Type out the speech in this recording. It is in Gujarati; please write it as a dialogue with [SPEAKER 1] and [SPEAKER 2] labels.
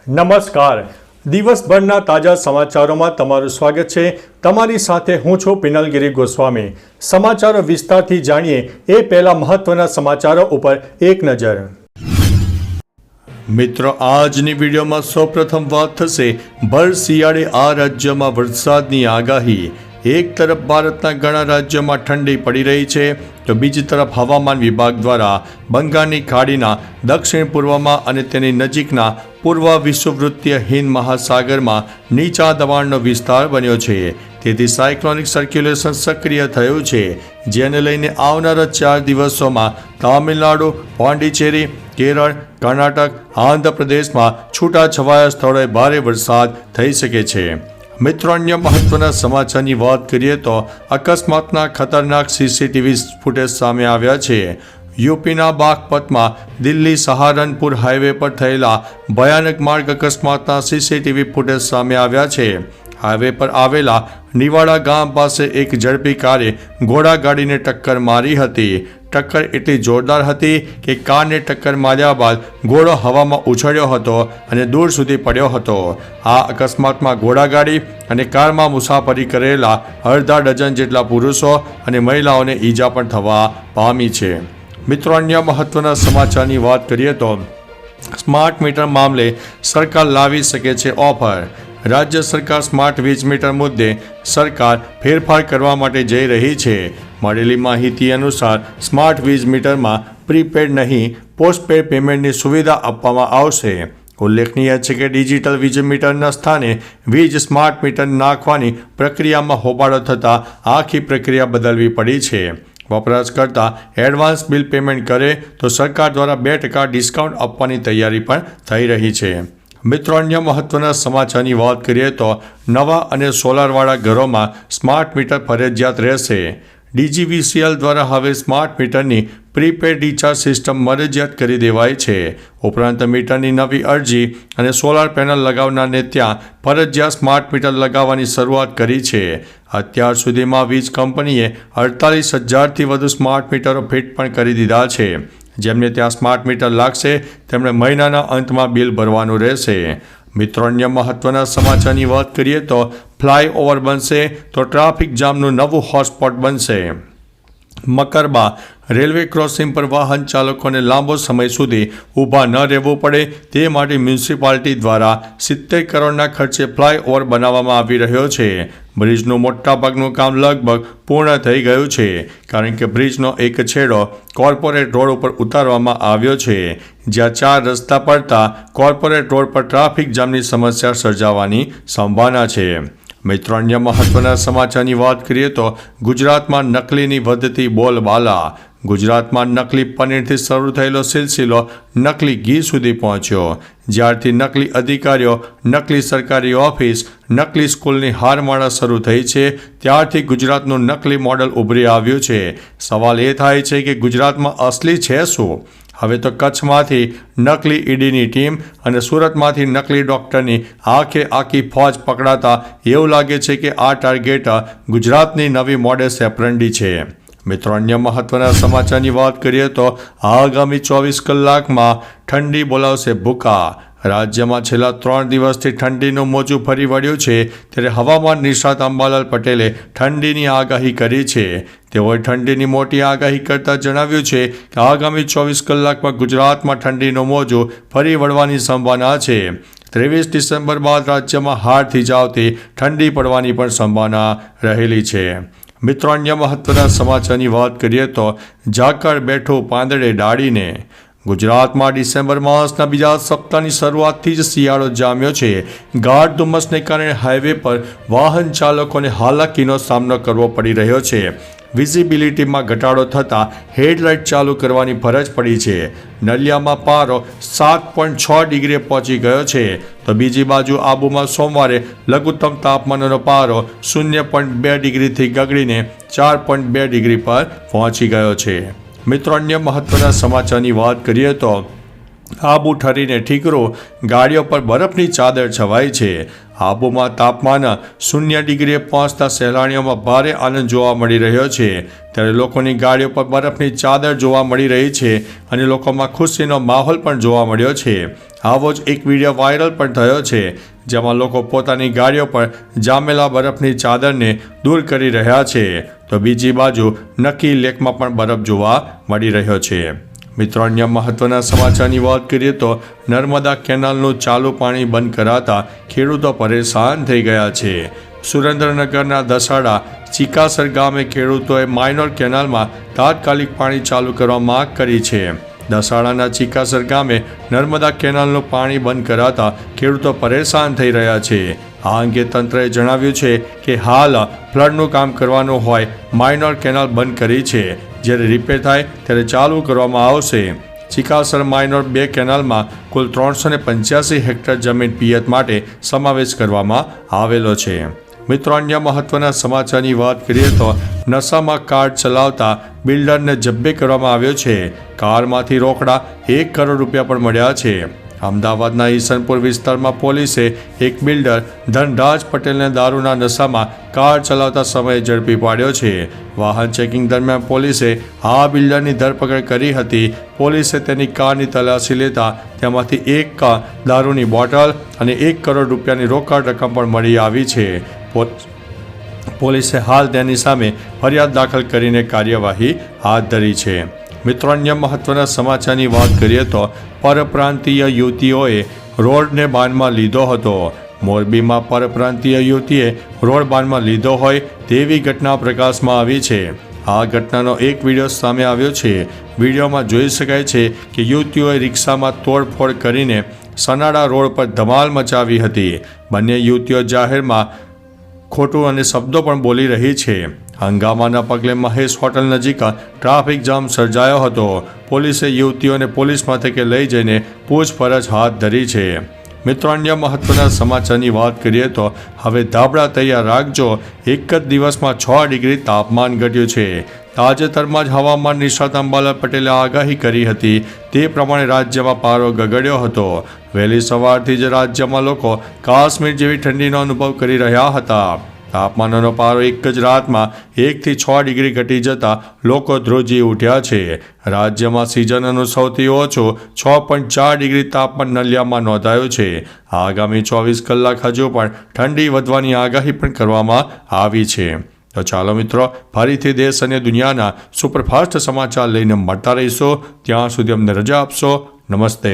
[SPEAKER 1] નમસ્કાર. દિવસભરના તાજા સમાચારોમાં તમારું સ્વાગત છે. તમારી સાથે હું છું પિનલગીરી ગોસ્વામી. સમાચારો વિસ્તારથી જાણીએ એ પહેલા મહત્વના સમાચારો ઉપર એક નજર. મિત્રો, આજની વિડીયોમાં સૌપ્રથમ વાત થશે ભર શિયાળે આ રાજ્યમાં વરસાદની આગાહી. એક તરફ ભારતના ઘણા રાજ્યોમાં ઠંડી પડી રહી છે તો બીજી તરફ હવામાન વિભાગ દ્વારા બંગાળની ખાડીના દક્ષિણ પૂર્વમાં અને તેની નજીકના પૂર્વ વિષુવવૃત્તીય હિંદ મહાસાગરમાં નીચા દબાણનો વિસ્તાર બન્યો છે. તેથી સાયક્લોનિક સર્ક્યુલેશન સક્રિય થયું છે, જેને લઈને આવનારા 4 દિવસોમાં તામિલનાડુ, પોંડિચેરી, કેરળ, કર્ણાટક, આંધ્રપ્રદેશમાં છૂટાછવાયા સ્થળોએ ભારે વરસાદ થઈ શકે છે. મિત્રો, અન્ય મહત્વના સમાચારની વાત કરીએ તો અકસ્માતના ખતરનાક સીસીટીવી ફૂટેજ સામે આવ્યા છે. યુપીના બાગપતમાં દિલ્હી સહારનપુર હાઈવે પર થયેલા ભયાનક માર્ગ અકસ્માતના સીસીટીવી ફૂટેજ સામે આવ્યા છે. હાઈવે પર આવેલા નિવાડા ગામ પાસે એક ઝડપી કારે ઘોડાગાડીને ટક્કર મારી હતી. ટક્કર એટલી જોરદાર હતી કે કારને ટક્કર માર્યા બાદ ઘોડો હવામાં ઉછળ્યો હતો અને દૂર સુધી પડ્યો હતો. આ અકસ્માતમાં ઘોડાગાડી અને કારમાં મુસાફરી કરેલા અડધા ડઝન જેટલા પુરુષો અને મહિલાઓને ઈજા પણ થવા પામી છે. મિત્રો, અન્ય મહત્વના સમાચારની વાત કરીએ તો સ્માર્ટ મીટર મામલે સરકાર લાવી શકે છે ઓફર. રાજ્ય સરકાર સ્માર્ટ વીજ મીટર મુદ્દે સરકાર ફેરફાર કરવા માટે જઈ રહી છે. મળેલી માહિતી અનુસાર સ્માર્ટ વીજ મીટરમાં પ્રીપેડ નહીં, પોસ્ટપેડ પેમેન્ટની સુવિધા આપવામાં આવશે. ઉલ્લેખનીય છે કે ડિજિટલ વીજ મીટરના સ્થાને વીજ સ્માર્ટ મીટર નાખવાની પ્રક્રિયામાં હોબાળો થતાં આખી પ્રક્રિયા બદલવી પડી છે. વપરાશકર્તા એડવાન્સ બિલ પેમેન્ટ કરે તો સરકાર દ્વારા 2% ડિસ્કાઉન્ટ આપવાની તૈયારી પણ થઈ રહી છે. મિત્રો, અન્ય મહત્વના સમાચારની વાત કરીએ તો નવા અને સોલારવાળા ઘરોમાં સ્માર્ટ મીટર ફરજિયાત રહેશે. DGVCL દ્વારા હવે સ્માર્ટ મીટરની પ્રીપેડ રિચાર્જ સિસ્ટમ મરજિયાત કરી દેવાઈ છે. ઉપરાંત મીટરની નવી અરજી અને સોલાર પેનલ લગાવનારને ત્યાં ફરજિયાત સ્માર્ટ મીટર લગાવવાની શરૂઆત કરી છે. અત્યાર સુધીમાં વીજ કંપનીએ 48,000થી વધુ સ્માર્ટ મીટરો ફિટ પણ કરી દીધા છે. જેમને ત્યાં સ્માર્ટ મીટર લાગશે તેમણે મહિનાના અંતમાં બિલ ભરવાનું રહેશે. મિત્રો, અન્ય મહત્વના સમાચારની વાત કરીએ તો ફ્લાયઓવર બનશે તો ટ્રાફિક જામનું નવું હોટસ્પોટ બનશે. મકરબા રેલવે ક્રોસિંગ પર વાહન ચાલકોને લાંબો સમય સુધી ઊભા ન રહેવું પડે તે માટે મ્યુનિસિપાલિટી દ્વારા 70 કરોડના ખર્ચે ફ્લાયઓવર બનાવવામાં આવી રહ્યો છે. બ્રિજનું મોટાભાગનું કામ લગભગ પૂર્ણ થઈ ગયું છે, કારણ કે બ્રિજનો એક છેડો કોર્પોરેટ રોડ ઉપર ઉતારવામાં આવ્યો છે, જ્યાં 4 રસ્તા પડતા કોર્પોરેટ રોડ પર ટ્રાફિક જામની સમસ્યા સર્જાવાની સંભાવના છે. મિત્રો, અન્ય મહત્વના સમાચારની વાત કરીએ તો ગુજરાતમાં નકલીની વધતી બોલબાલા. ગુજરાતમાં નકલી પનીરથી શરૂ થયેલો સિલસિલો નકલી ઘી સુધી પહોંચ્યો. જ્યારથી નકલી અધિકારીઓ, નકલી સરકારી ઓફિસ, નકલી સ્કૂલની હારમાળા શરૂ થઈ છે ત્યારથી ગુજરાતનું નકલી મોડલ ઉભરી આવ્યું છે. સવાલ એ થાય છે કે ગુજરાતમાં અસલી છે શું? હવે તો કચ્છમાંથી નકલી ઈડીની ટીમ અને સુરતમાંથી નકલી ડૉક્ટરની આખી ફોજ પકડાતા એવું લાગે છે કે આ ટાર્ગેટ ગુજરાતની નવી મોડેસ ઓપરેન્ડી છે. મિત્રો, અન્ય મહત્વના સમાચારની વાત કરીએ તો આગામી 24 કલાકમાં ઠંડી બોલાવશે ભૂકા. રાજ્યમાં છેલ્લા 3 દિવસથી ઠંડીનું મોજું ફરી વળ્યું છે, ત્યારે હવામાન નિષ્ણાત અંબાલાલ પટેલે ઠંડીની આગાહી કરી છે. તેઓએ ઠંડીની મોટી આગાહી કરતાં જણાવ્યું છે કે આગામી 24 કલાકમાં ગુજરાતમાં ઠંડીનું મોજું ફરી વળવાની સંભાવના છે. 23 ડિસેમ્બર બાદ રાજ્યમાં હાડ થીજાવતી ઠંડી પડવાની પણ સંભાવના રહેલી છે. મિત્રો, અન્ય મહત્વના સમાચારની વાત કરીએ તો ઝાકળ બેઠું પાંદડે ડાળીને. ગુજરાતમાં ડિસેમ્બર માસના બીજા સપ્તાહની શરૂઆતથી જ શિયાળો જામ્યો છે. ગાઢ ધુમ્મસને કારણે હાઈવે પર વાહન ચાલકોને હાલાકીનો સામનો કરવો પડી રહ્યો છે. વિઝિબિલિટીમાં ઘટાડો થતાં હેડલાઇટ ચાલુ કરવાની ફરજ પડી છે. નલિયામાં પારો 7.6 ડિગ્રીએ પહોંચી ગયો છે તો બીજી બાજુ આબુમાં સોમવારે લઘુત્તમ તાપમાનનો પારો 0.2 ડિગ્રીથી ગગડીને 4.2 ડિગ્રી પર પહોંચી ગયો છે. મિત્રો, અન્ય મહત્વના સમાચારની વાત કરીએ તો આબુ ઠરીને ઠીકરો, ગાડીઓ પર બરફની ચાદર છવાઈ છે. આબુમાં તાપમાન 0 ડિગ્રીએ પહોંચતા સહેલાણીઓમાં ભારે આનંદ જોવા મળી રહ્યો છે, ત્યારે લોકોની ગાડીઓ પર બરફની ચાદર જોવા મળી રહી છે અને લોકોમાં ખુશીનો માહોલ પણ જોવા મળ્યો છે. આવો જ એક વિડીયો વાયરલ પણ થયો છે, જેમાં લોકો પોતાની ગાડીઓ પર જામેલા બરફની ચાદરને દૂર કરી રહ્યા છે, તો બીજી બાજુ નકી લેકમાં પણ બરફ જોવા મળી રહ્યો છે. મિત્રો, અન્ય મહત્વના સમાચારની વાત કરીએ તો નર્મદા કેનાલનું ચાલુ પાણી બંધ કરાતા ખેડૂતો પરેશાન થઈ ગયા છે. સુરેન્દ્રનગરના દસાડા ચિકાસર ગામે ખેડૂતોએ માઇનોર કેનાલમાં તાત્કાલિક પાણી ચાલુ કરવા માંગ કરી છે. દસાડાના ચિકાસર ગામે નર્મદા કેનાલનું પાણી બંધ કરાતા ખેડૂતો પરેશાન થઈ રહ્યા છે. આ અંગે તંત્રએ જણાવ્યું છે કે હાલ ફ્લડનું કામ કરવાનું હોય માઇનોર કેનાલ બંધ કરી છે, જ્યારે રિપેર થાય ત્યારે ચાલુ કરવામાં આવશે. ચિકાસર માઇનોર 2 કેનાલમાં કુલ 385 હેક્ટર જમીન પિયત માટે સમાવેશ કરવામાં આવેલો છે. મિત્રો, અન્ય મહત્વના સમાચારની વાત કરીએ તો નશામાં કાર ચલાવતા બિલ્ડરને જબ્બે કરવામાં આવ્યો છે. કારમાંથી રોકડા 1 કરોડ રૂપિયા પણ મળ્યા છે. અમદાવાદના ઈસનપુર વિસ્તારમાં પોલીસે એક બિલ્ડર ધનરાજ પટેલને દારૂના નશામાં કાર ચલાવતા સમયે ઝડપી પાડ્યો છે. વાહન ચેકિંગ દરમિયાન પોલીસે આ બિલ્ડરની ધરપકડ કરી હતી. પોલીસે તેની કારની તલાશી લેતા તેમાંથી 1 દારૂની બોટલ અને 1 કરોડ રૂપિયાની રોકડ રકમ પણ મળી આવી છે. પોલીસે હાલ તેની સામે ફરિયાદ દાખલ કરીને કાર્યવાહી હાથ ધરી છે. મિત્રો, અન્ય મહત્વના સમાચારની વાત કરીએ તો પરપ્રાંતીય યુવતીઓએ રોડને બાનમાં લીધો હતો. મોરબીમાં પરપ્રાંતીય યુવતીએ રોડ બાનમાં લીધો હોય તેવી ઘટના પ્રકાશમાં આવી છે. આ ઘટનાનો એક વિડીયો સામે આવ્યો છે. વિડીયોમાં જોઈ શકાય છે કે યુવતીઓએ રિક્ષામાં તોડફોડ કરીને સનાડા રોડ પર ધમાલ મચાવી હતી. બંને યુવતીઓ જાહેરમાં ખોટું અને શબ્દો પણ બોલી રહી છે. હંગામાના પગલે મહેશ હોટલ નજીક ટ્રાફિક જામ સર્જાયો હતો. પોલીસે યુવતીઓને પોલીસ મથકે લઈ જઈને પૂછપરછ હાથ ધરી છે. મિત્રો, અન્ય મહત્વના સમાચારની વાત કરીએ તો હવે ધાબળા તૈયાર રાખજો. એક જ દિવસમાં 6 ડિગ્રી તાપમાન ઘટ્યું છે. તાજેતરમાં જ હવામાન નિષ્ણાત અંબાલાલ પટેલે આગાહી કરી હતી તે પ્રમાણે રાજ્યમાં પારો ગગડ્યો હતો. વહેલી સવારથી જ રાજ્યમાં લોકો કાશ્મીર જેવી ઠંડીનો અનુભવ કરી રહ્યા હતા. તાપમાનનો પારો એક જ રાતમાં 1 થી 6 ડિગ્રી ઘટી જતા લોકો ધ્રુજી ઉઠ્યા છે. રાજ્યમાં સિઝનનું સૌથી ઓછું 6.4 ડિગ્રી તાપમાન નલિયામાં નોંધાયું છે. આગામી 24 કલાક હજુ પણ ઠંડી વધવાની આગાહી પણ કરવામાં આવી છે. તો ચાલો મિત્રો, ફરીથી દેશ અને દુનિયાના સુપરફાસ્ટ સમાચાર લઈને મળતા રહીશું. ત્યાં સુધી અમને રજા આપશો. નમસ્તે.